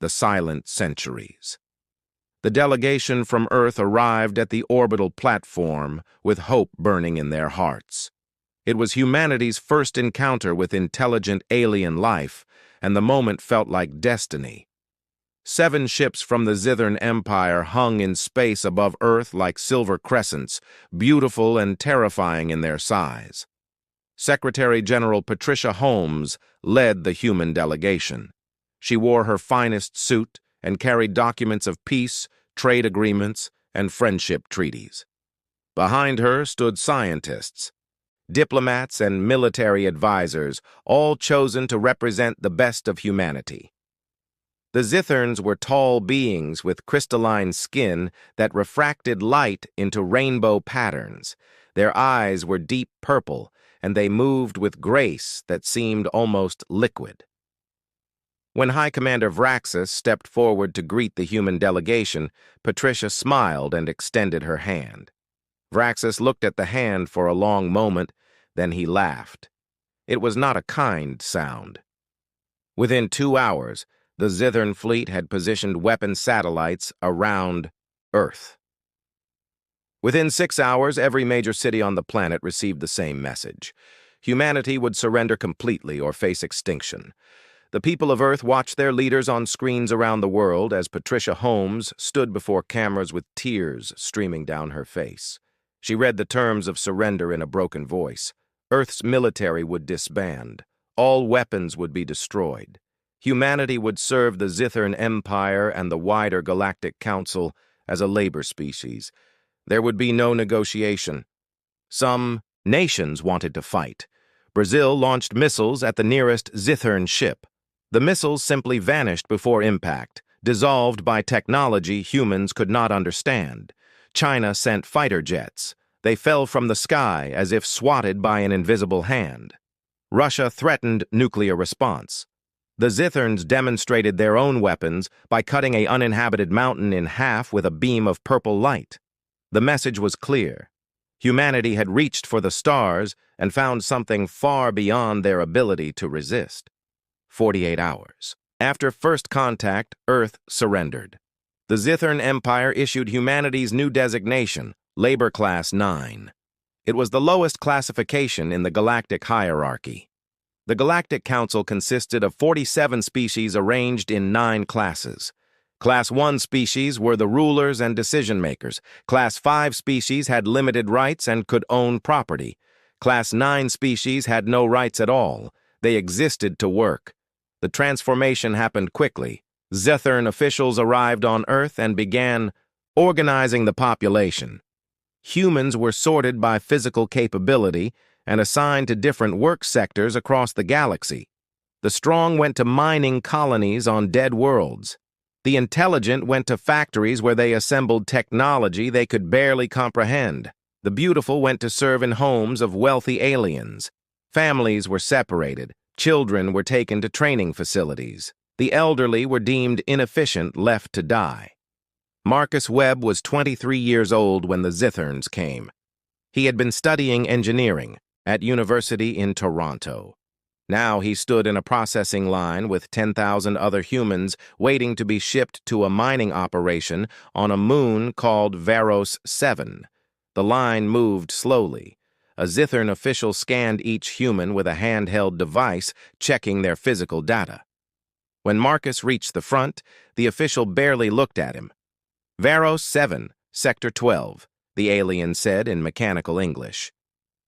the silent centuries. The delegation from Earth arrived at the orbital platform with hope burning in their hearts. It was humanity's first encounter with intelligent alien life, and the moment felt like destiny. 7 ships from the Zithern Empire hung in space above Earth like silver crescents, beautiful and terrifying in their size. Secretary General Patricia Holmes led the human delegation. She wore her finest suit and carried documents of peace, trade agreements, and friendship treaties. Behind her stood scientists, diplomats, and military advisors, all chosen to represent the best of humanity. The Zitherns were tall beings with crystalline skin that refracted light into rainbow patterns. Their eyes were deep purple, and they moved with grace that seemed almost liquid. When High Commander Vraxis stepped forward to greet the human delegation, Patricia smiled and extended her hand. Vraxis looked at the hand for a long moment, then he laughed. It was not a kind sound. Within 2 hours, the Zithern fleet had positioned weapon satellites around Earth. Within 6 hours, every major city on the planet received the same message. Humanity would surrender completely or face extinction. The people of Earth watched their leaders on screens around the world as Patricia Holmes stood before cameras with tears streaming down her face. She read the terms of surrender in a broken voice. Earth's military would disband. All weapons would be destroyed. Humanity would serve the Zithern Empire and the wider Galactic Council as a labor species. There would be no negotiation. Some nations wanted to fight. Brazil launched missiles at the nearest Zithern ship. The missiles simply vanished before impact, dissolved by technology humans could not understand. China sent fighter jets. They fell from the sky as if swatted by an invisible hand. Russia threatened nuclear response. The Zitherns demonstrated their own weapons by cutting an uninhabited mountain in half with a beam of purple light. The message was clear. Humanity had reached for the stars and found something far beyond their ability to resist. 48 hours. After first contact, Earth surrendered. The Zithern Empire issued humanity's new designation, Labor Class 9. It was the lowest classification in the galactic hierarchy. The Galactic Council consisted of 47 species arranged in 9 classes. Class 1 species were the rulers and decision-makers. Class 5 species had limited rights and could own property. Class 9 species had no rights at all. They existed to work. The transformation happened quickly. Zithern officials arrived on Earth and began organizing the population. Humans were sorted by physical capability and assigned to different work sectors across the galaxy. The strong went to mining colonies on dead worlds. The intelligent went to factories where they assembled technology they could barely comprehend. The beautiful went to serve in homes of wealthy aliens. Families were separated. Children were taken to training facilities. The elderly were deemed inefficient, left to die. Marcus Webb was 23 years old when the Zitherns came. He had been studying engineering at University in Toronto. Now he stood in a processing line with 10,000 other humans waiting to be shipped to a mining operation on a moon called Varos 7. The line moved slowly. A Zithern official scanned each human with a handheld device, checking their physical data. When Marcus reached the front, the official barely looked at him. "Varos 7, Sector 12, the alien said in mechanical English.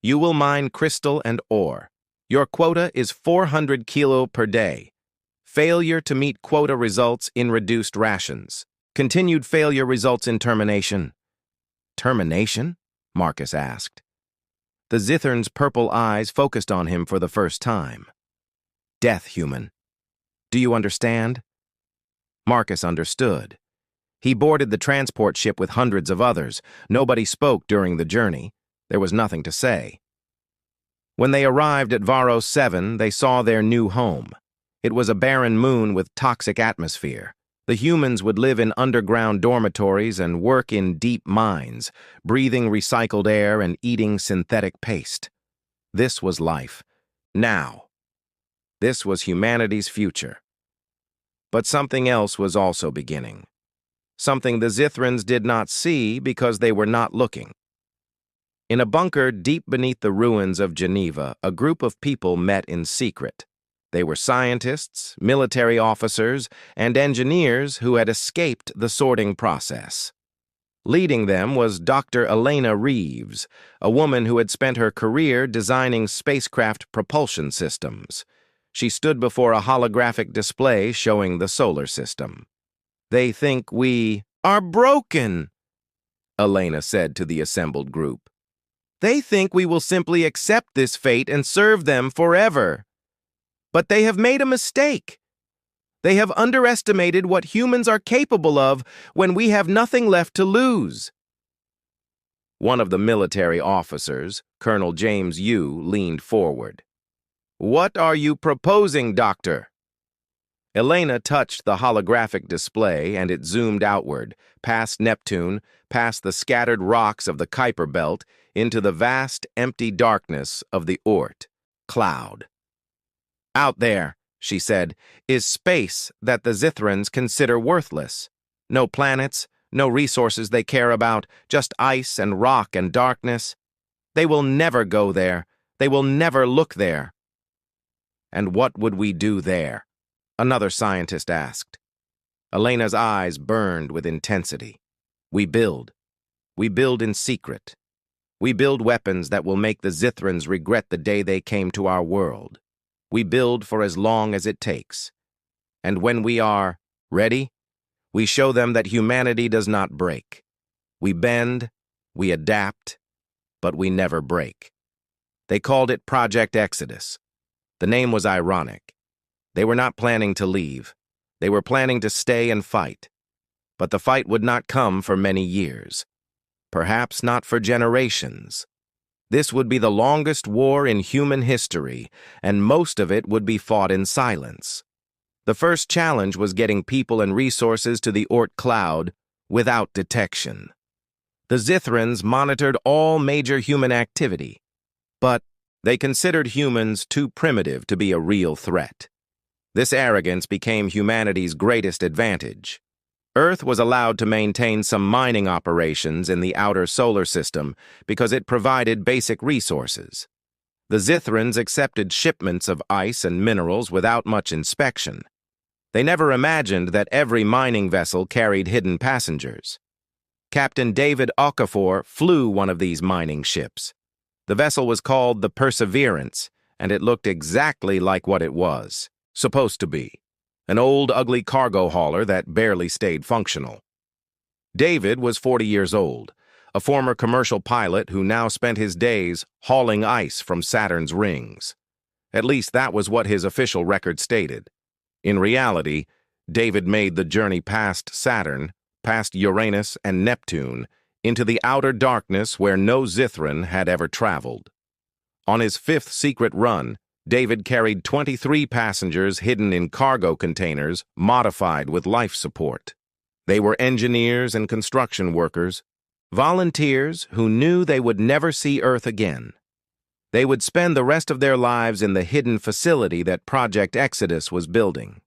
"You will mine crystal and ore. Your quota is 400 kilo per day. Failure to meet quota results in reduced rations. Continued failure results in termination." "Termination?" Marcus asked. The Zithern's purple eyes focused on him for the first time. "Death, human. Do you understand?" Marcus understood. He boarded the transport ship with hundreds of others. Nobody spoke during the journey. There was nothing to say. When they arrived at Varos 7, they saw their new home. It was a barren moon with toxic atmosphere. The humans would live in underground dormitories and work in deep mines, breathing recycled air and eating synthetic paste. This was life. Now. This was humanity's future. But something else was also beginning. Something the Zithrans did not see because they were not looking. In a bunker deep beneath the ruins of Geneva, a group of people met in secret. They were scientists, military officers, and engineers who had escaped the sorting process. Leading them was Dr. Elena Reeves, a woman who had spent her career designing spacecraft propulsion systems. She stood before a holographic display showing the solar system. "They think we are broken," Elena said to the assembled group. "They think we will simply accept this fate and serve them forever. But they have made a mistake. They have underestimated what humans are capable of when we have nothing left to lose." One of the military officers, Colonel James Yu, leaned forward. "What are you proposing, Doctor?" Elena touched the holographic display and it zoomed outward, past Neptune, past the scattered rocks of the Kuiper Belt, into the vast, empty darkness of the Oort cloud. "Out there," she said, "is space that the Zithrans consider worthless. No planets, no resources they care about, just ice and rock and darkness. They will never go there. They will never look there." "And what would we do there?" another scientist asked. Elena's eyes burned with intensity. "We build. We build in secret. We build weapons that will make the Zithrans regret the day they came to our world. We build for as long as it takes. And when we are ready, we show them that humanity does not break. We bend, we adapt, but we never break." They called it Project Exodus. The name was ironic. They were not planning to leave. They were planning to stay and fight. But the fight would not come for many years. Perhaps not for generations. This would be the longest war in human history, and most of it would be fought in silence. The first challenge was getting people and resources to the Oort cloud without detection. The Zithrans monitored all major human activity, but they considered humans too primitive to be a real threat. This arrogance became humanity's greatest advantage. Earth was allowed to maintain some mining operations in the outer solar system because it provided basic resources. The Zithrans accepted shipments of ice and minerals without much inspection. They never imagined that every mining vessel carried hidden passengers. Captain David Okafor flew one of these mining ships. The vessel was called the Perseverance, and it looked exactly like what it was supposed to be. An old, ugly cargo hauler that barely stayed functional. David was 40 years old, a former commercial pilot who now spent his days hauling ice from Saturn's rings. At least that was what his official record stated. In reality, David made the journey past Saturn, past Uranus and Neptune, into the outer darkness where no Zithran had ever traveled. On his fifth secret run, David carried 23 passengers hidden in cargo containers modified with life support. They were engineers and construction workers, volunteers who knew they would never see Earth again. They would spend the rest of their lives in the hidden facility that Project Exodus was building.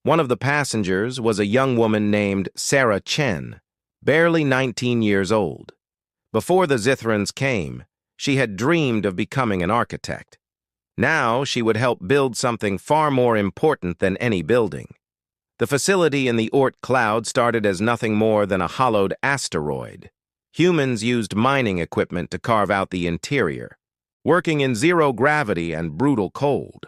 One of the passengers was a young woman named Sarah Chen, barely 19 years old. Before the Zithrans came, she had dreamed of becoming an architect. Now she would help build something far more important than any building. The facility in the Oort cloud started as nothing more than a hollowed asteroid. Humans used mining equipment to carve out the interior, working in zero gravity and brutal cold.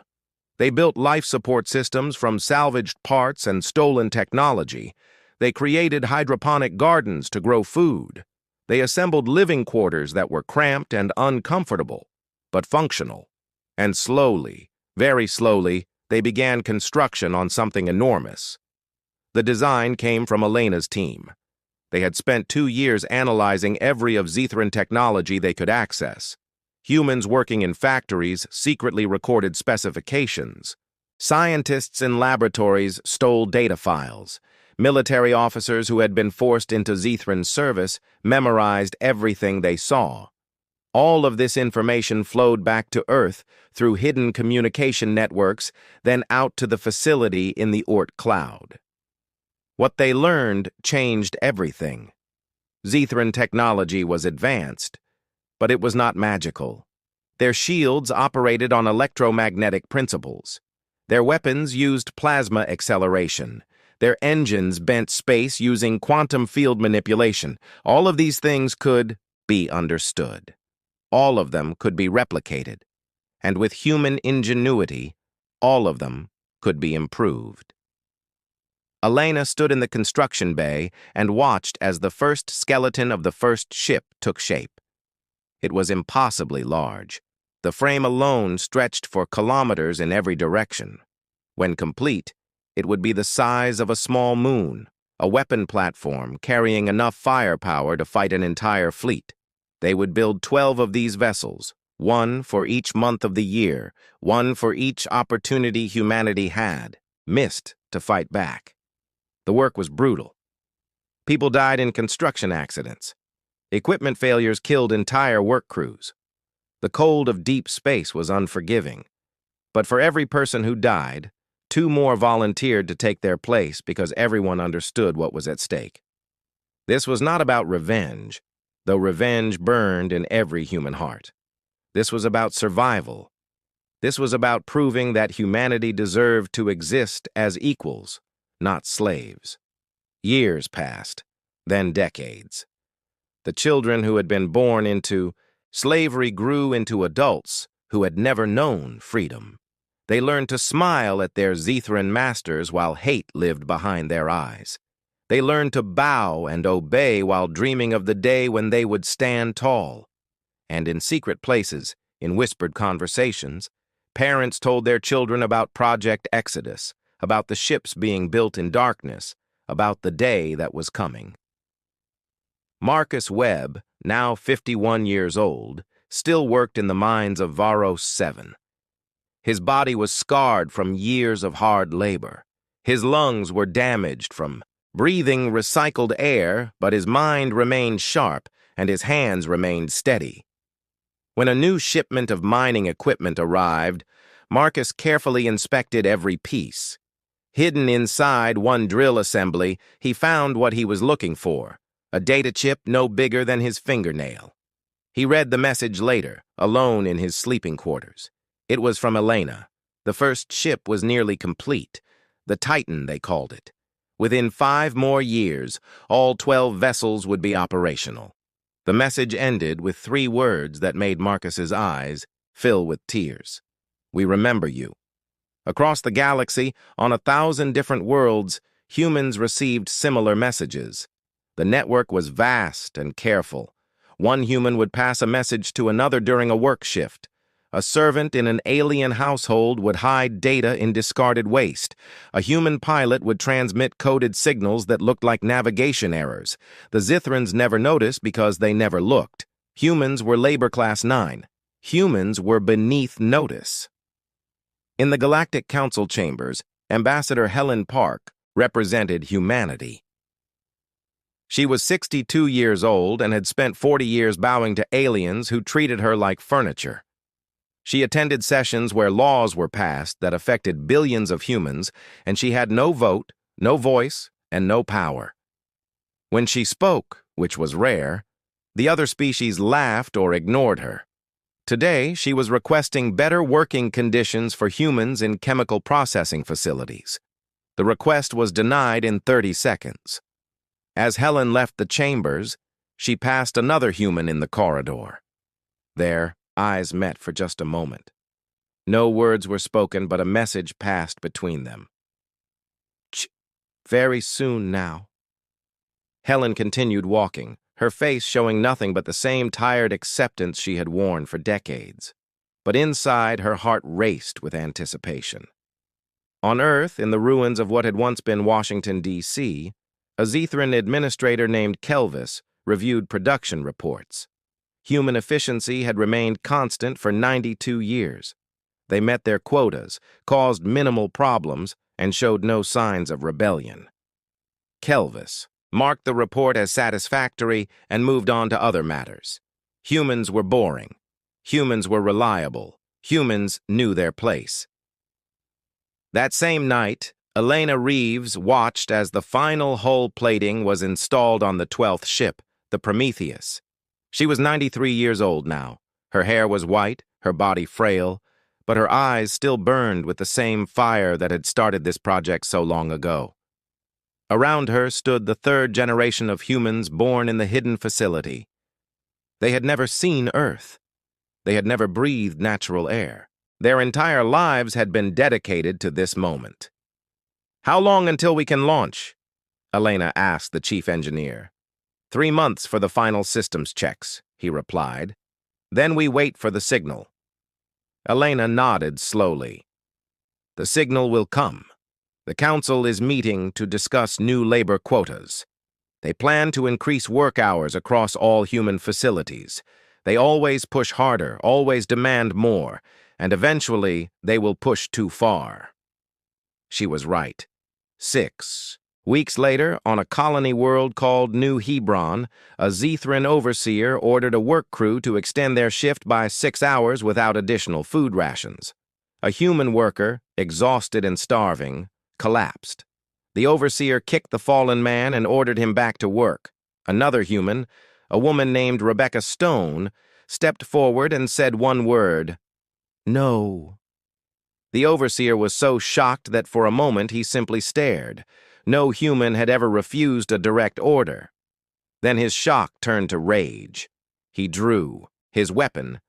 They built life support systems from salvaged parts and stolen technology. They created hydroponic gardens to grow food. They assembled living quarters that were cramped and uncomfortable, but functional. And slowly, very slowly, they began construction on something enormous. The design came from Elena's team. They had spent 2 years analyzing every of Zithran technology they could access. Humans working in factories secretly recorded specifications. Scientists in laboratories stole data files. Military officers who had been forced into Zithran's service memorized everything they saw. All of this information flowed back to Earth through hidden communication networks, then out to the facility in the Oort cloud. What they learned changed everything. Zethran technology was advanced, but it was not magical. Their shields operated on electromagnetic principles. Their weapons used plasma acceleration. Their engines bent space using quantum field manipulation. All of these things could be understood. All of them could be replicated. And with human ingenuity, all of them could be improved. Elena stood in the construction bay and watched as the first skeleton of the first ship took shape. It was impossibly large. The frame alone stretched for kilometers in every direction. When complete, it would be the size of a small moon, a weapon platform carrying enough firepower to fight an entire fleet. They would build 12 of these vessels, one for each month of the year, one for each opportunity humanity had, missed to fight back. The work was brutal. People died in construction accidents. Equipment failures killed entire work crews. The cold of deep space was unforgiving. But for every person who died, 2 more volunteered to take their place because everyone understood what was at stake. This was not about revenge, though revenge burned in every human heart. This was about survival. This was about proving that humanity deserved to exist as equals, not slaves. Years passed, then decades. The children who had been born into slavery grew into adults who had never known freedom. They learned to smile at their Zethran masters while hate lived behind their eyes. They learned to bow and obey while dreaming of the day when they would stand tall. And in secret places, in whispered conversations, parents told their children about Project Exodus, about the ships being built in darkness, about the day that was coming. Marcus Webb, now 51 years old, still worked in the mines of Varos 7. His body was scarred from years of hard labor. His lungs were damaged from breathing recycled air, but his mind remained sharp and his hands remained steady. When a new shipment of mining equipment arrived, Marcus carefully inspected every piece. Hidden inside one drill assembly, he found what he was looking for, a data chip no bigger than his fingernail. He read the message later, alone in his sleeping quarters. It was from Elena. The first ship was nearly complete. The Titan, they called it. Within 5 more years, all 12 vessels would be operational. The message ended with 3 words that made Marcus's eyes fill with tears. We remember you. Across the galaxy, on 1,000 different worlds, humans received similar messages. The network was vast and careful. One human would pass a message to another during a work shift. A servant in an alien household would hide data in discarded waste. A human pilot would transmit coded signals that looked like navigation errors. The Zethrans never noticed because they never looked. Humans were labor class 9. Humans were beneath notice. In the Galactic Council chambers, Ambassador Helen Park represented humanity. She was 62 years old and had spent 40 years bowing to aliens who treated her like furniture. She attended sessions where laws were passed that affected billions of humans, and she had no vote, no voice, and no power. When she spoke, which was rare, the other species laughed or ignored her. Today, she was requesting better working conditions for humans in chemical processing facilities. The request was denied in 30 seconds. As Helen left the chambers, she passed another human in the corridor. Their eyes met for just a moment. No words were spoken, but a message passed between them. Very soon now. Helen continued walking, her face showing nothing but the same tired acceptance she had worn for decades. But inside, her heart raced with anticipation. On Earth, in the ruins of what had once been Washington, D.C., a Zethran administrator named Kelvis reviewed production reports. Human efficiency had remained constant for 92 years. They met their quotas, caused minimal problems, and showed no signs of rebellion. Kelvis marked the report as satisfactory and moved on to other matters. Humans were boring. Humans were reliable. Humans knew their place. That same night, Elena Reeves watched as the final hull plating was installed on the 12th ship, the Prometheus. She was 93 years old now. Her hair was white, her body frail, but her eyes still burned with the same fire that had started this project so long ago. Around her stood the third generation of humans born in the hidden facility. They had never seen Earth. They had never breathed natural air. Their entire lives had been dedicated to this moment. "How long until we can launch?" Elena asked the chief engineer. 3 months for the final systems checks," he replied. "Then we wait for the signal." Elena nodded slowly. "The signal will come. The council is meeting to discuss new labor quotas. They plan to increase work hours across all human facilities. They always push harder, always demand more, and eventually they will push too far." She was right. 6 weeks later, on a colony world called New Hebron, a Zethran overseer ordered a work crew to extend their shift by 6 hours without additional food rations. A human worker, exhausted and starving, collapsed. The overseer kicked the fallen man and ordered him back to work. Another human, a woman named Rebecca Stone, stepped forward and said one word: "No." The overseer was so shocked that for a moment he simply stared. No human had ever refused a direct order. Then his shock turned to rage. He drew his weapon,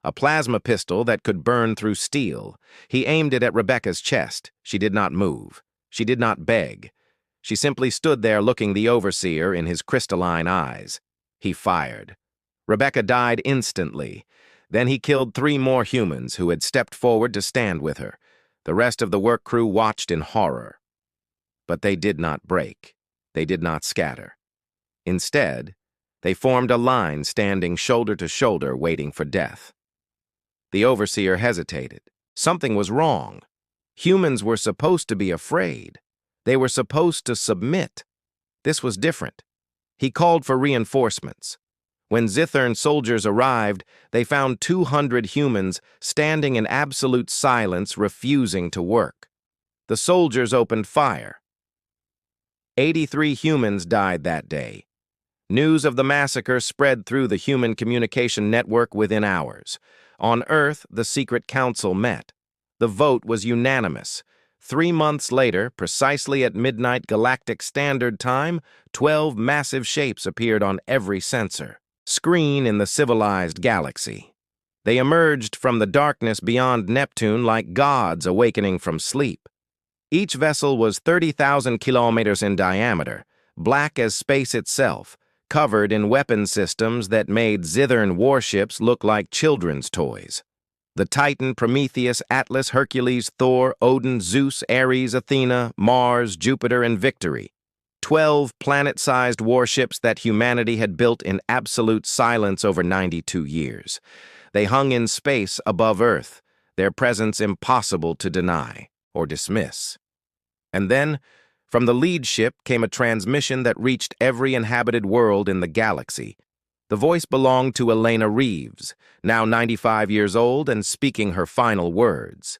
a plasma pistol that could burn through steel. He aimed it at Rebecca's chest. She did not move. She did not beg. She simply stood there looking the overseer in his crystalline eyes. He fired. Rebecca died instantly. Then he killed 3 more humans who had stepped forward to stand with her. The rest of the work crew watched in horror. But they did not break. They did not scatter. Instead, they formed a line standing shoulder to shoulder waiting for death. The overseer hesitated. Something was wrong. Humans were supposed to be afraid. They were supposed to submit. This was different. He called for reinforcements. When Zethran soldiers arrived, they found 200 humans standing in absolute silence, refusing to work. The soldiers opened fire. 83 humans died that day. News of the massacre spread through the human communication network within hours. On Earth, the secret council met. The vote was unanimous. 3 months later, precisely at midnight Galactic Standard Time, 12 massive shapes appeared on every sensor screen in the civilized galaxy. They emerged from the darkness beyond Neptune like gods awakening from sleep. Each vessel was 30,000 kilometers in diameter, black as space itself, covered in weapon systems that made Zethran warships look like children's toys. The Titan, Prometheus, Atlas, Hercules, Thor, Odin, Zeus, Ares, Athena, Mars, Jupiter, and Victory. 12 planet-sized warships that humanity had built in absolute silence over 92 years. They hung in space above Earth, their presence impossible to deny or dismiss. And then, from the lead ship came a transmission that reached every inhabited world in the galaxy. The voice belonged to Elena Reeves, now 95 years old and speaking her final words.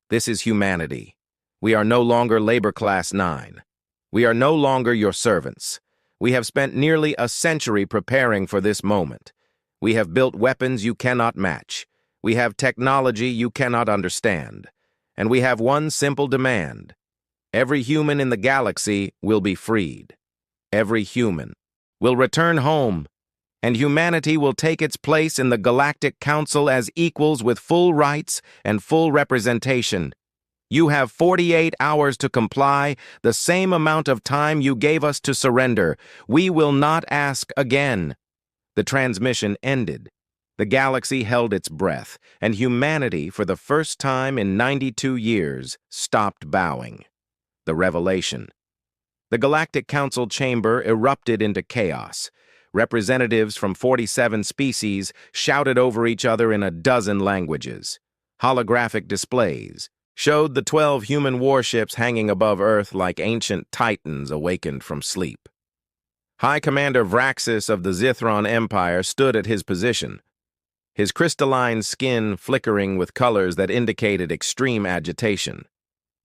"This is humanity. We are no longer Labor Class 9. We are no longer your servants. We have spent nearly a century preparing for this moment. We have built weapons you cannot match. We have technology you cannot understand. And we have one simple demand. Every human in the galaxy will be freed. Every human will return home, and humanity will take its place in the Galactic Council as equals with full rights and full representation. You have 48 hours to comply, the same amount of time you gave us to surrender. We will not ask again." The transmission ended. The galaxy held its breath, and humanity, for the first time in 92 years, stopped bowing. The revelation. The Galactic Council chamber erupted into chaos. Representatives from 47 species shouted over each other in a dozen languages. Holographic displays showed the 12 human warships hanging above Earth like ancient titans awakened from sleep. High Commander Vraxis of the Zithron Empire stood at his position, his crystalline skin flickering with colors that indicated extreme agitation.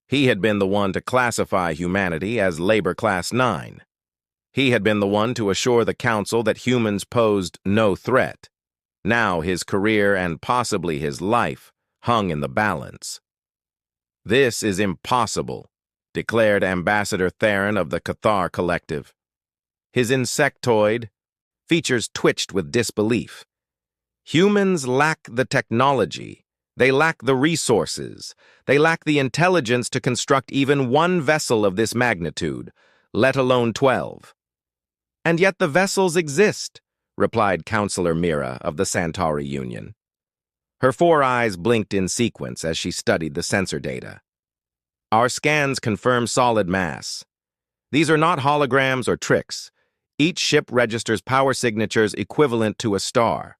He had been the one to classify humanity as Labor Class 9. He had been the one to assure the Council that humans posed no threat. Now his career and possibly his life hung in the balance. "This is impossible," declared Ambassador Theron of the Cathar Collective. His insectoid features twitched with disbelief. "Humans lack the technology. They lack the resources. They lack the intelligence to construct even one vessel of this magnitude, let alone 12. "And yet the vessels exist," replied Counselor Mira of the Centauri Union. Her 4 eyes blinked in sequence as she studied the sensor data. "Our scans confirm solid mass. These are not holograms or tricks. Each ship registers power signatures equivalent to a star.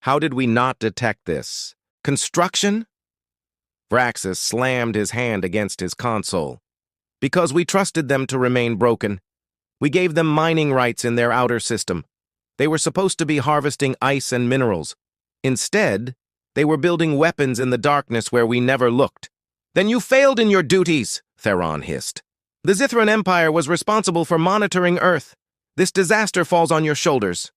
How did we not detect this? Construction?" Vraxis slammed his hand against his console. "Because we trusted them to remain broken. We gave them mining rights in their outer system. They were supposed to be harvesting ice and minerals. Instead, they were building weapons in the darkness where we never looked." "Then you failed in your duties," Theron hissed. "The Zithron Empire was responsible for monitoring Earth. This disaster falls on your shoulders."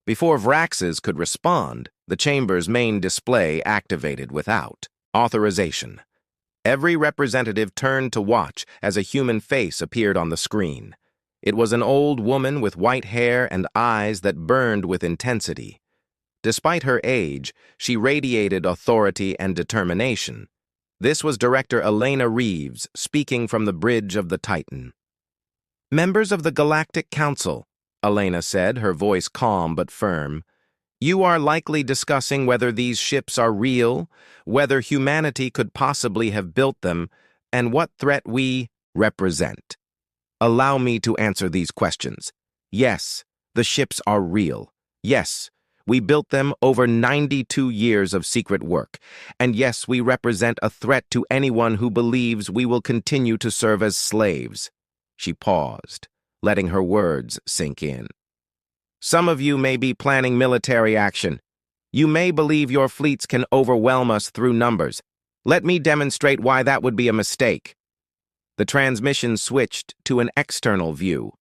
Before Vraxis could respond, the chamber's main display activated without authorization. Every representative turned to watch as a human face appeared on the screen. It was an old woman with white hair and eyes that burned with intensity. Despite her age, she radiated authority and determination. This was Director Elena Reeves speaking from the bridge of the Titan. "Members of the Galactic Council," Elena said, her voice calm but firm, "you are likely discussing whether these ships are real, whether humanity could possibly have built them, and what threat we represent. Allow me to answer these questions. Yes, the ships are real. Yes, we built them over 92 years of secret work. And yes, we represent a threat to anyone who believes we will continue to serve as slaves." She paused, letting her words sink in. "Some of you may be planning military action. You may believe your fleets can overwhelm us through numbers. Let me demonstrate why that would be a mistake." The transmission switched to an external view.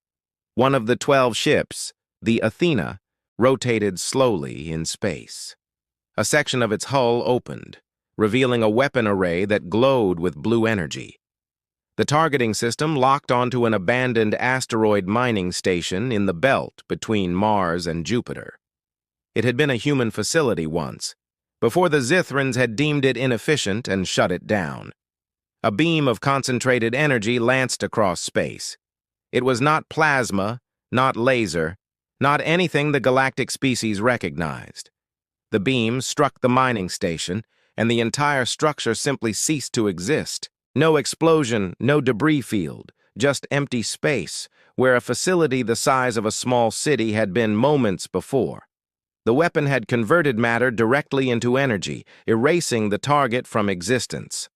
One of the 12 ships, the Athena, rotated slowly in space. A section of its hull opened, revealing a weapon array that glowed with blue energy. The targeting system locked onto an abandoned asteroid mining station in the belt between Mars and Jupiter. It had been a human facility once, before the Zithrons had deemed it inefficient and shut it down. A beam of concentrated energy lanced across space. It was not plasma, not laser, not anything the galactic species recognized. The beam struck the mining station, and the entire structure simply ceased to exist. No explosion, no debris field, just empty space, where a facility the size of a small city had been moments before. The weapon had converted matter directly into energy, erasing the target from existence.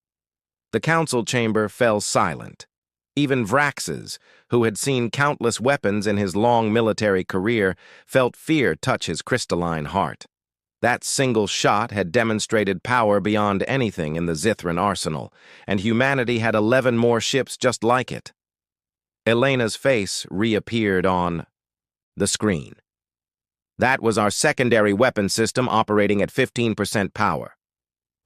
The council chamber fell silent. Even Vraxis, who had seen countless weapons in his long military career, felt fear touch his crystalline heart. That single shot had demonstrated power beyond anything in the Zithron arsenal, and humanity had 11 more ships just like it. Elena's face reappeared on the screen. "That was our secondary weapon system operating at 15% power.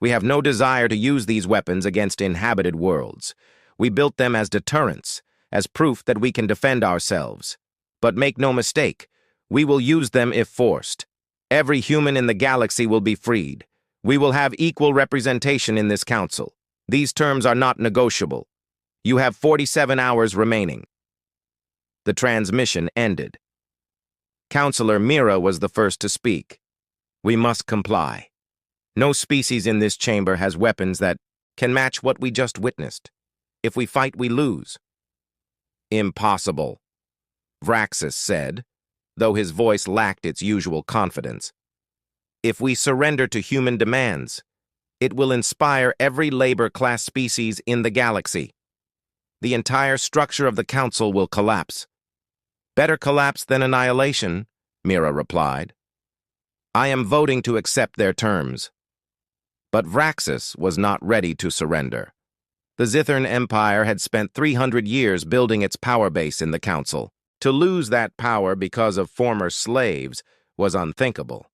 We have no desire to use these weapons against inhabited worlds. We built them as deterrents, as proof that we can defend ourselves. But make no mistake, we will use them if forced. Every human in the galaxy will be freed. We will have equal representation in this council. These terms are not negotiable. You have 47 hours remaining." The transmission ended. Counselor Mira was the first to speak. "We must comply. No species in this chamber has weapons that can match what we just witnessed. If we fight, we lose." "Impossible," Vraxis said, though his voice lacked its usual confidence. "If we surrender to human demands, it will inspire every labor-class species in the galaxy. The entire structure of the Council will collapse." Better collapse than annihilation, Mira replied. I am voting to accept their terms. But Vraxis was not ready to surrender. The Zithern Empire had spent 300 years building its power base in the Council. To lose that power because of former slaves was unthinkable.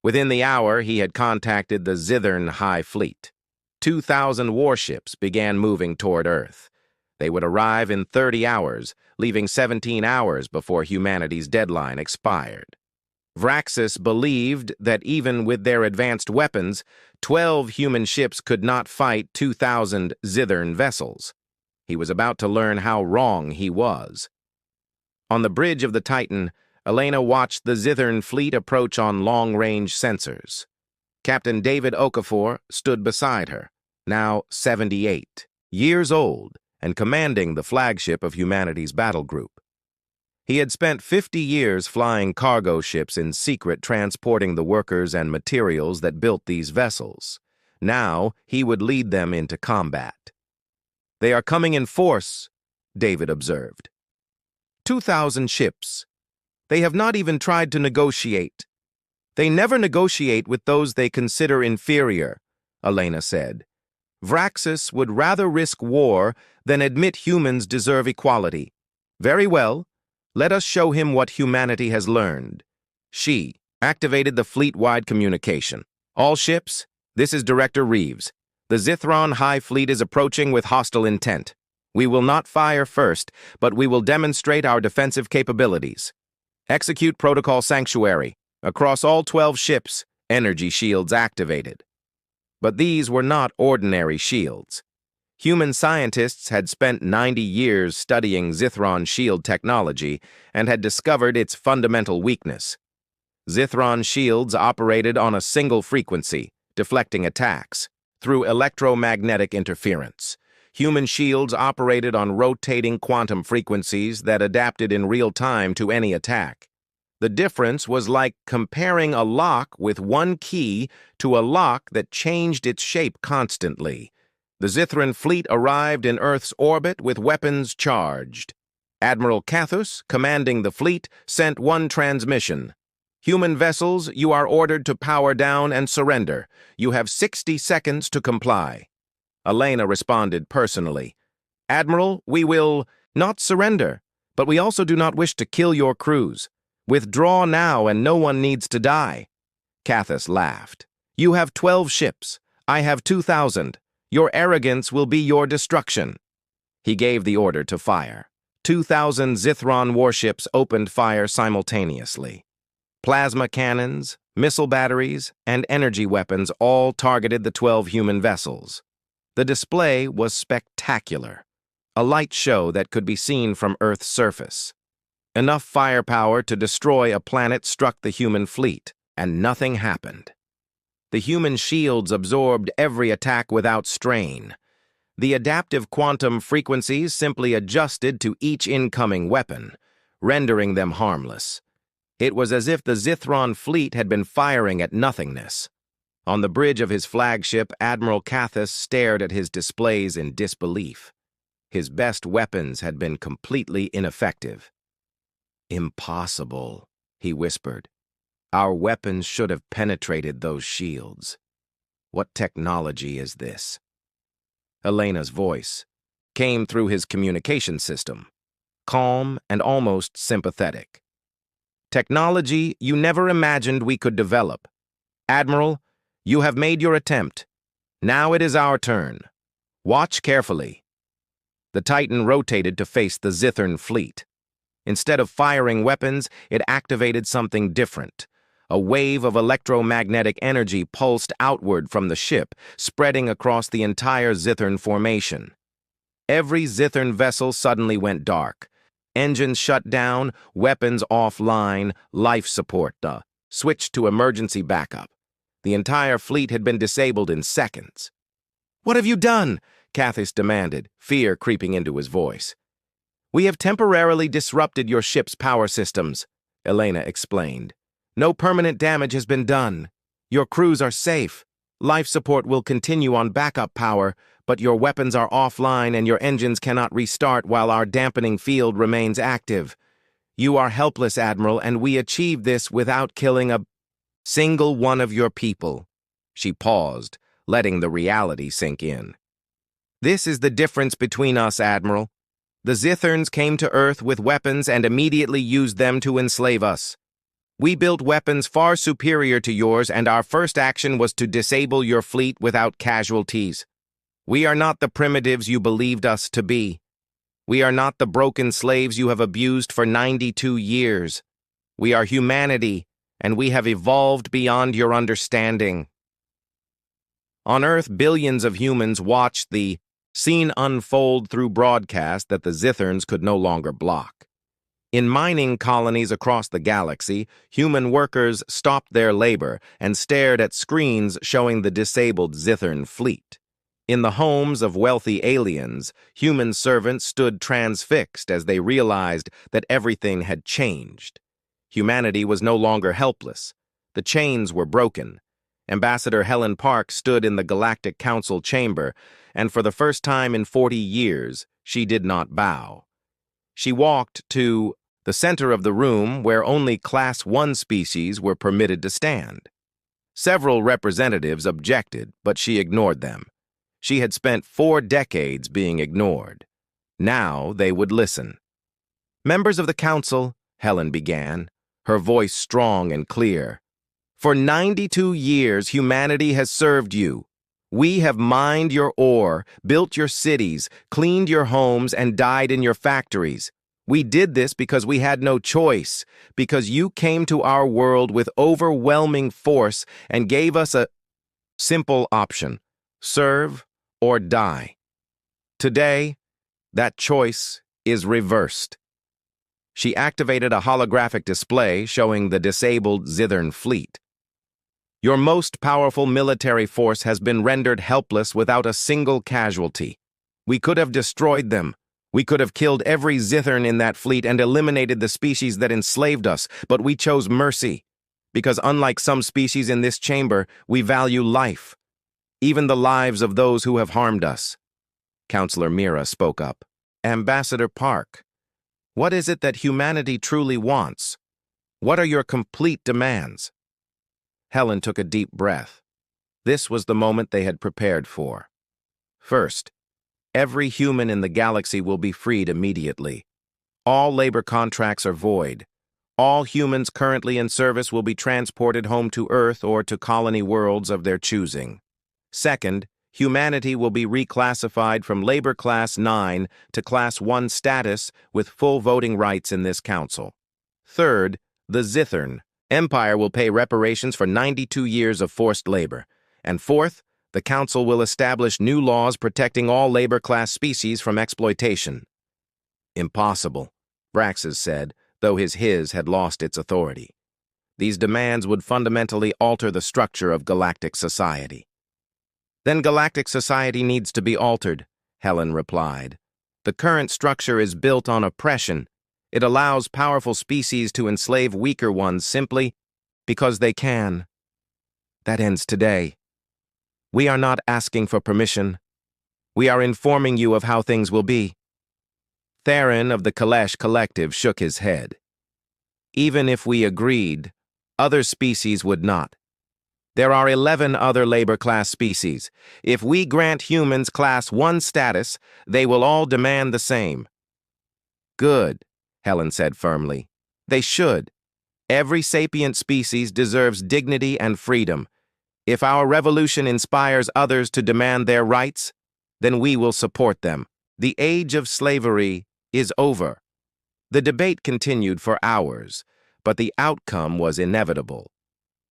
Within the hour, he had contacted the Zithern High Fleet. 2,000 warships began moving toward Earth. They would arrive in 30 hours, leaving 17 hours before humanity's deadline expired. Vraxis believed that even with their advanced weapons, 12 human ships could not fight 2,000 Zithern vessels. He was about to learn how wrong he was. On the bridge of the Titan, Elena watched the Zithern fleet approach on long-range sensors. Captain David Okafor stood beside her, now 78 years old and commanding the flagship of humanity's battle group. He had spent 50 years flying cargo ships in secret, transporting the workers and materials that built these vessels. Now he would lead them into combat. They are coming in force, David observed. 2,000 ships. They have not even tried to negotiate. They never negotiate with those they consider inferior, Elena said. Vraxis would rather risk war than admit humans deserve equality. Very well. Let us show him what humanity has learned. She activated the fleet-wide communication. All ships, this is Director Reeves. The Zithron High Fleet is approaching with hostile intent. We will not fire first, but we will demonstrate our defensive capabilities. Execute Protocol Sanctuary. Across all 12 ships, energy shields activated. But these were not ordinary shields. Human scientists had spent 90 years studying Zithron shield technology and had discovered its fundamental weakness. Zithron shields operated on a single frequency, deflecting attacks, through electromagnetic interference. Human shields operated on rotating quantum frequencies that adapted in real time to any attack. The difference was like comparing a lock with one key to a lock that changed its shape constantly. The Zithron fleet arrived in Earth's orbit with weapons charged. Admiral Cathus, commanding the fleet, sent one transmission. Human vessels, you are ordered to power down and surrender. You have 60 seconds to comply. Elena responded personally. Admiral, we will not surrender, but we also do not wish to kill your crews. Withdraw now and no one needs to die. Cathus laughed. You have 12 ships. I have 2,000. Your arrogance will be your destruction. He gave the order to fire. 2,000 Zithron warships opened fire simultaneously. Plasma cannons, missile batteries, and energy weapons all targeted the 12 human vessels. The display was spectacular, a light show that could be seen from Earth's surface. Enough firepower to destroy a planet struck the human fleet, and nothing happened. The human shields absorbed every attack without strain. The adaptive quantum frequencies simply adjusted to each incoming weapon, rendering them harmless. It was as if the Zithron fleet had been firing at nothingness. On the bridge of his flagship, Admiral Cathus stared at his displays in disbelief. His best weapons had been completely ineffective. Impossible, he whispered. Our weapons should have penetrated those shields. What technology is this? Elena's voice came through his communication system, calm and almost sympathetic. Technology you never imagined we could develop. Admiral, you have made your attempt. Now it is our turn. Watch carefully. The Titan rotated to face the Zithern fleet. Instead of firing weapons, it activated something different. A wave of electromagnetic energy pulsed outward from the ship, spreading across the entire Zithern formation. Every Zithern vessel suddenly went dark. Engines shut down, weapons offline, life support switched to emergency backup. The entire fleet had been disabled in seconds. What have you done? Cathus demanded, fear creeping into his voice. We have temporarily disrupted your ship's power systems, Elena explained. No permanent damage has been done. Your crews are safe. Life support will continue on backup power, but your weapons are offline and your engines cannot restart while our dampening field remains active. You are helpless, Admiral, and we achieved this without killing a single one of your people." She paused, letting the reality sink in. "This is the difference between us, Admiral. The Zitherns came to Earth with weapons and immediately used them to enslave us. We built weapons far superior to yours, and our first action was to disable your fleet without casualties. We are not the primitives you believed us to be. We are not the broken slaves you have abused for 92 years. We are humanity, and we have evolved beyond your understanding." On Earth, billions of humans watched the scene unfold through broadcast that the Zitherns could no longer block. In mining colonies across the galaxy, human workers stopped their labor and stared at screens showing the disabled Zithern fleet. In the homes of wealthy aliens, human servants stood transfixed as they realized that everything had changed. Humanity was no longer helpless. The chains were broken. Ambassador Helen Park stood in the Galactic Council chamber, and for the first time in 40 years, she did not bow. She walked to the center of the room where only Class 1 species were permitted to stand. Several representatives objected, but she ignored them. She had spent 4 decades being ignored. Now they would listen. "Members of the Council," Helen began, her voice strong and clear. "For 92 years, humanity has served you. We have mined your ore, built your cities, cleaned your homes, and died in your factories. We did this because we had no choice, because you came to our world with overwhelming force and gave us a simple option: serve or die. Today, that choice is reversed." She activated a holographic display showing the disabled Zithern fleet. "Your most powerful military force has been rendered helpless without a single casualty. We could have destroyed them. We could have killed every Zithern in that fleet and eliminated the species that enslaved us, but we chose mercy. Because unlike some species in this chamber, we value life. Even the lives of those who have harmed us." Counselor Mira spoke up. "Ambassador Park, what is it that humanity truly wants? What are your complete demands?" Helen took a deep breath. This was the moment they had prepared for. First, every human in the galaxy will be freed immediately. All labor contracts are void. All humans currently in service will be transported home to Earth or to colony worlds of their choosing. Second, humanity will be reclassified from Labor Class 9 to Class 1 status with full voting rights in this council. Third, the Zithern Empire will pay reparations for 92 years of forced labor. And fourth, the Council will establish new laws protecting all labor class species from exploitation. "Impossible," Braxis said, though his had lost its authority. "These demands would fundamentally alter the structure of galactic society." "Then galactic society needs to be altered," Helen replied. "The current structure is built on oppression. It allows powerful species to enslave weaker ones simply because they can. That ends today. We are not asking for permission. We are informing you of how things will be." Theron of the Kalesh Collective shook his head. "Even if we agreed, other species would not. There are 11 other labor class species. If we grant humans Class 1 status, they will all demand the same." "Good," Helen said firmly. "They should. Every sapient species deserves dignity and freedom. If our revolution inspires others to demand their rights, then we will support them. The age of slavery is over." The debate continued for hours, but the outcome was inevitable.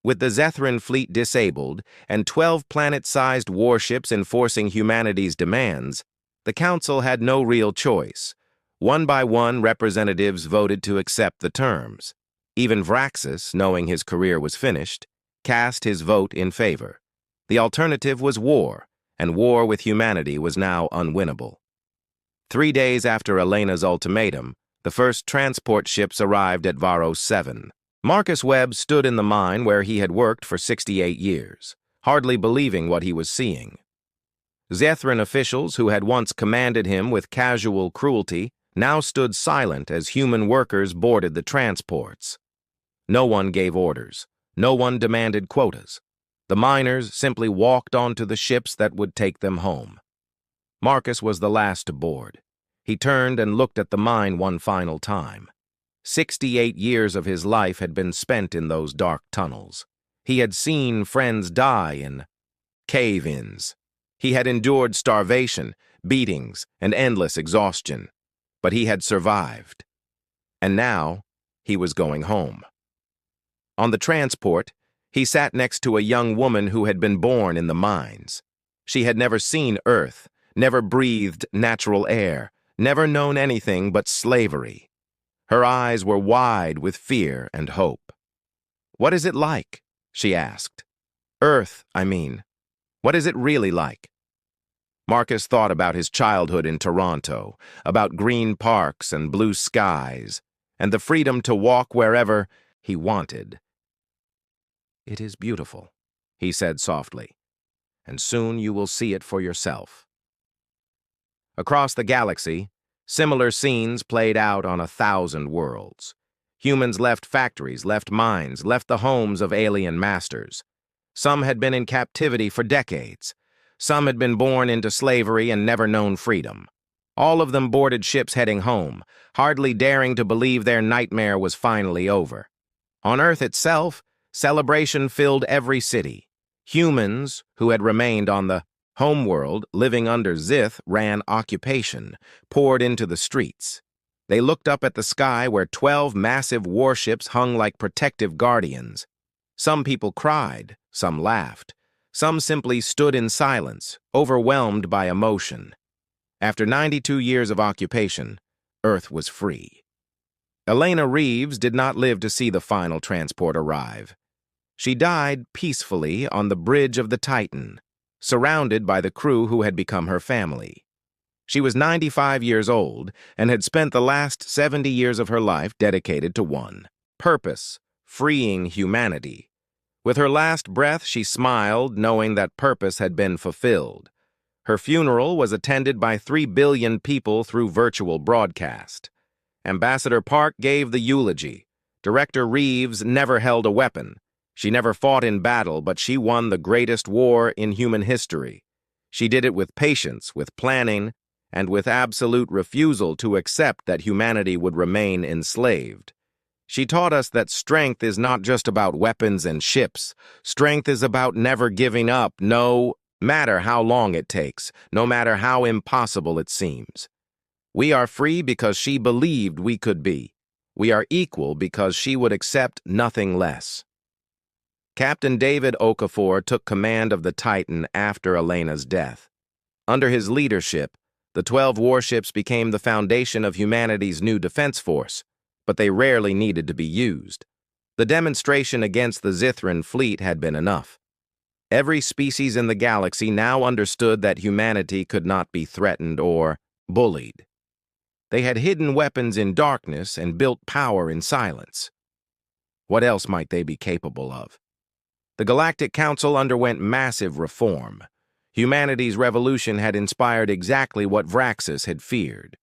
With the Zethran fleet disabled and 12 planet-sized warships enforcing humanity's demands, the Council had no real choice. One by one, representatives voted to accept the terms. Even Vraxis, knowing his career was finished, cast his vote in favor. The alternative was war, and war with humanity was now unwinnable. 3 days after Elena's ultimatum, the first transport ships arrived at Varos 7. Marcus Webb stood in the mine where he had worked for 68 years, hardly believing what he was seeing. Zethran officials who had once commanded him with casual cruelty now stood silent as human workers boarded the transports. No one gave orders. No one demanded quotas. The miners simply walked onto the ships that would take them home. Marcus was the last to board. He turned and looked at the mine one final time. 68 years of his life had been spent in those dark tunnels. He had seen friends die in cave-ins. He had endured starvation, beatings, and endless exhaustion. But he had survived. And now, he was going home. On the transport, he sat next to a young woman who had been born in the mines. She had never seen Earth, never breathed natural air, never known anything but slavery. Her eyes were wide with fear and hope. "What is it like?" she asked. "Earth, I mean. What is it really like?" Marcus thought about his childhood in Toronto, about green parks and blue skies, and the freedom to walk wherever he wanted. "It is beautiful," he said softly, "and soon you will see it for yourself." Across the galaxy, similar scenes played out on 1,000 worlds. Humans left factories, left mines, left the homes of alien masters. Some had been in captivity for decades. Some had been born into slavery and never known freedom. All of them boarded ships heading home, hardly daring to believe their nightmare was finally over. On Earth itself, celebration filled every city. Humans, who had remained on the homeworld, living under Zith, ran occupation, poured into the streets. They looked up at the sky where 12 massive warships hung like protective guardians. Some people cried, some laughed. Some simply stood in silence, overwhelmed by emotion. After 92 years of occupation, Earth was free. Elena Reeves did not live to see the final transport arrive. She died peacefully on the bridge of the Titan, surrounded by the crew who had become her family. She was 95 years old and had spent the last 70 years of her life dedicated to one purpose: freeing humanity. With her last breath, she smiled, knowing that purpose had been fulfilled. Her funeral was attended by 3 billion people through virtual broadcast. Ambassador Park gave the eulogy. Director Reeves never held a weapon. She never fought in battle, but she won the greatest war in human history. She did it with patience, with planning, and with absolute refusal to accept that humanity would remain enslaved. She taught us that strength is not just about weapons and ships. Strength is about never giving up, no matter how long it takes, no matter how impossible it seems. We are free because she believed we could be. We are equal because she would accept nothing less. Captain David Okafor took command of the Titan after Elena's death. Under his leadership, the 12 warships became the foundation of humanity's new defense force, but they rarely needed to be used. The demonstration against the Zithran fleet had been enough. Every species in the galaxy now understood that humanity could not be threatened or bullied. They had hidden weapons in darkness and built power in silence. What else might they be capable of? The Galactic Council underwent massive reform. Humanity's revolution had inspired exactly what Vraxis had feared.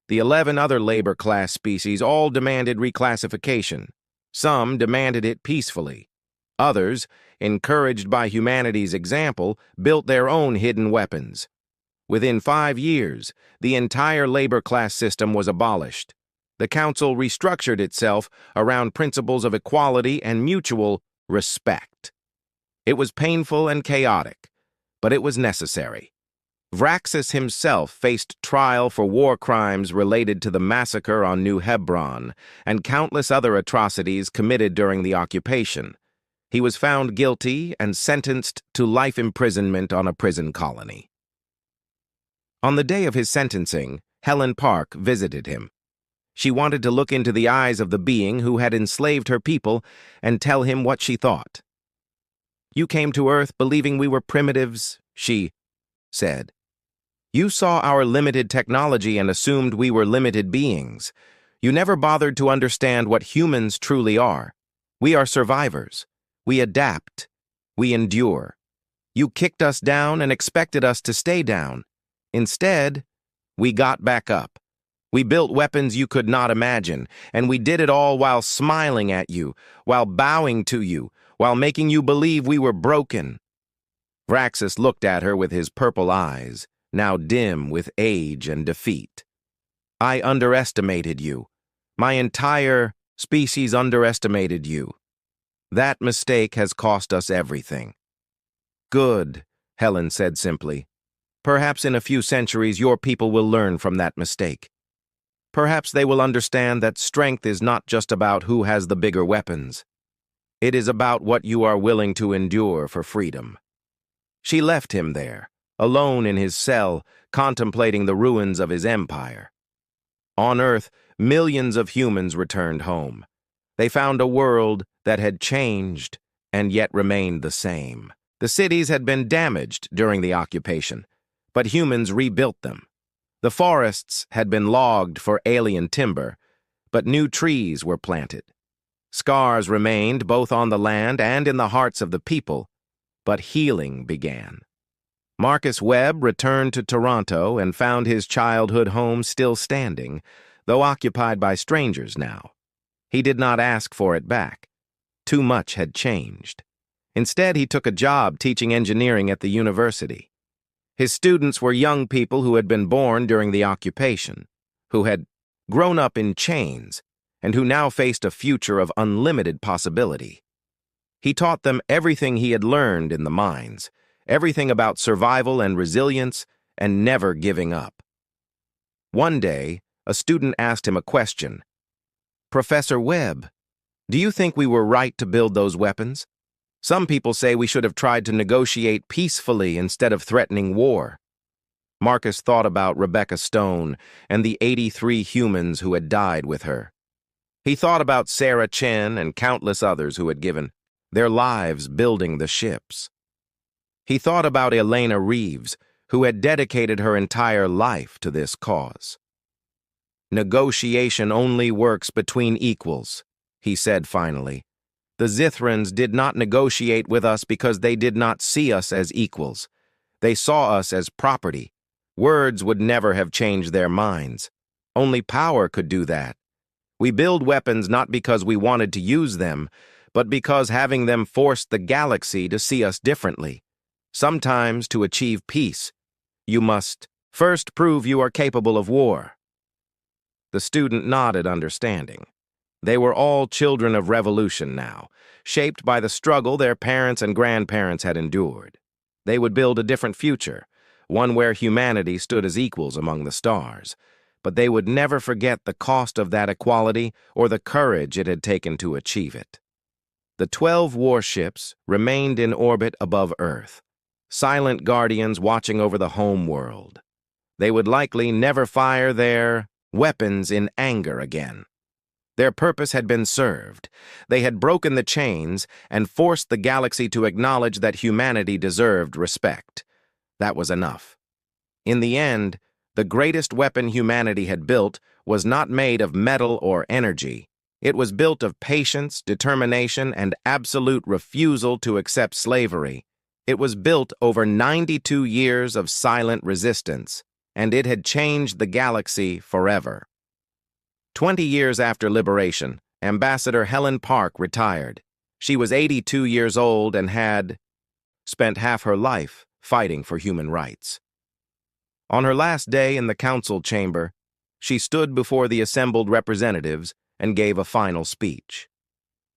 The 11 other labor-class species all demanded reclassification. Some demanded it peacefully. Others, encouraged by humanity's example, built their own hidden weapons. Within 5 years, the entire labor-class system was abolished. The Council restructured itself around principles of equality and mutual respect. It was painful and chaotic, but it was necessary. Vraxis himself faced trial for war crimes related to the massacre on New Hebron and countless other atrocities committed during the occupation. He was found guilty and sentenced to life imprisonment on a prison colony. On the day of his sentencing, Helen Park visited him. She wanted to look into the eyes of the being who had enslaved her people and tell him what she thought. "You came to Earth believing we were primitives," she said. "You saw our limited technology and assumed we were limited beings. You never bothered to understand what humans truly are. We are survivors. We adapt. We endure. You kicked us down and expected us to stay down. Instead, we got back up. We built weapons you could not imagine, and we did it all while smiling at you, while bowing to you, while making you believe we were broken." Vraxus looked at her with his purple eyes, now dim with age and defeat. "I underestimated you. My entire species underestimated you. That mistake has cost us everything." "Good," Helen said simply. "Perhaps in a few centuries your people will learn from that mistake. Perhaps they will understand that strength is not just about who has the bigger weapons. It is about what you are willing to endure for freedom." She left him there, alone in his cell, contemplating the ruins of his empire. On Earth, millions of humans returned home. They found a world that had changed and yet remained the same. The cities had been damaged during the occupation, but humans rebuilt them. The forests had been logged for alien timber, but new trees were planted. Scars remained both on the land and in the hearts of the people, but healing began. Marcus Webb returned to Toronto and found his childhood home still standing, though occupied by strangers now. He did not ask for it back. Too much had changed. Instead, he took a job teaching engineering at the university. His students were young people who had been born during the occupation, who had grown up in chains, and who now faced a future of unlimited possibility. He taught them everything he had learned in the mines, everything about survival and resilience, and never giving up. One day, a student asked him a question. "Professor Webb, do you think we were right to build those weapons? Some people say we should have tried to negotiate peacefully instead of threatening war." Marcus thought about Rebecca Stone and the 83 humans who had died with her. He thought about Sarah Chen and countless others who had given their lives building the ships. He thought about Elena Reeves, who had dedicated her entire life to this cause. "Negotiation only works between equals," he said finally. "The Zithrans did not negotiate with us because they did not see us as equals. They saw us as property. Words would never have changed their minds. Only power could do that. We build weapons not because we wanted to use them, but because having them forced the galaxy to see us differently. Sometimes, to achieve peace, you must first prove you are capable of war." The student nodded, understanding. They were all children of revolution now, shaped by the struggle their parents and grandparents had endured. They would build a different future, one where humanity stood as equals among the stars. But they would never forget the cost of that equality or the courage it had taken to achieve it. The 12 warships remained in orbit above Earth, silent guardians watching over the home world. They would likely never fire their weapons in anger again. Their purpose had been served. They had broken the chains and forced the galaxy to acknowledge that humanity deserved respect. That was enough. In the end, the greatest weapon humanity had built was not made of metal or energy. It was built of patience, determination, and absolute refusal to accept slavery. It was built over 92 years of silent resistance, and it had changed the galaxy forever. 20 years after liberation, Ambassador Helen Park retired. She was 82 years old and had spent half her life fighting for human rights. On her last day in the council chamber, she stood before the assembled representatives and gave a final speech.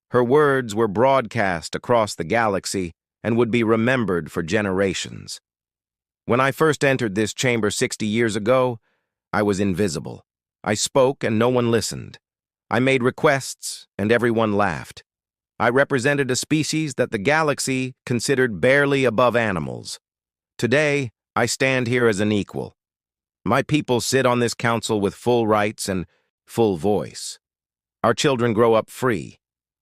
Her words were broadcast across the galaxy and would be remembered for generations. "When I first entered this chamber 60 years ago, I was invisible. I spoke and no one listened. I made requests and everyone laughed. I represented a species that the galaxy considered barely above animals. Today, I stand here as an equal. My people sit on this council with full rights and full voice. Our children grow up free.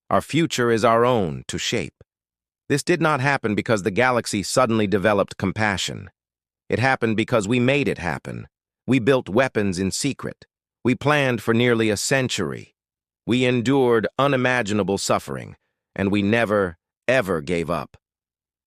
Our future is our own to shape. This did not happen because the galaxy suddenly developed compassion. It happened because we made it happen. We built weapons in secret. We planned for nearly a century. We endured unimaginable suffering, and we never, ever gave up."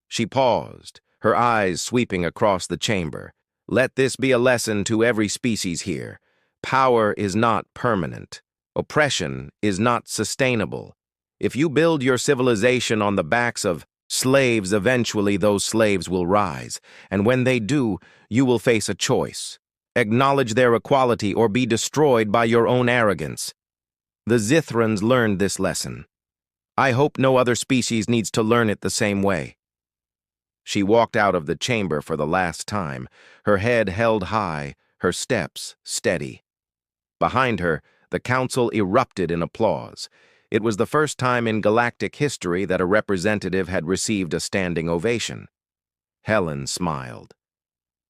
She paused, her eyes sweeping across the chamber. "Let this be a lesson to every species here. Power is not permanent. Oppression is not sustainable. If you build your civilization on the backs of slaves, eventually those slaves will rise, and when they do, you will face a choice. Acknowledge their equality or be destroyed by your own arrogance. The Zithrans learned this lesson. I hope no other species needs to learn it the same way. She walked out of the chamber for the last time, her head held high, her steps steady. Behind her, the council erupted in applause. It was the first time in galactic history that a representative had received a standing ovation. Helen smiled.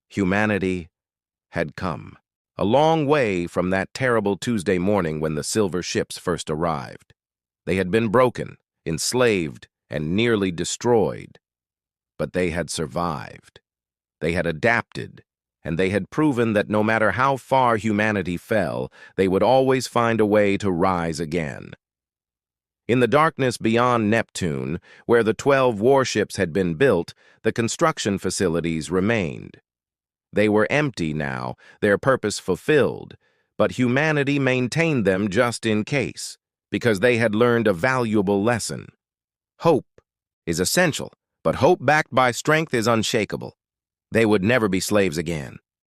Humanity had come a long way from that terrible Tuesday morning when the silver ships first arrived. They had been broken, enslaved, and nearly destroyed. But they had survived. They had adapted, and they had proven that no matter how far humanity fell, they would always find a way to rise again. In the darkness beyond Neptune, where the 12 warships had been built, the construction facilities remained. They were empty now, their purpose fulfilled, but humanity maintained them just in case, because they had learned a valuable lesson. Hope is essential, but hope backed by strength is unshakable. They would never be slaves again.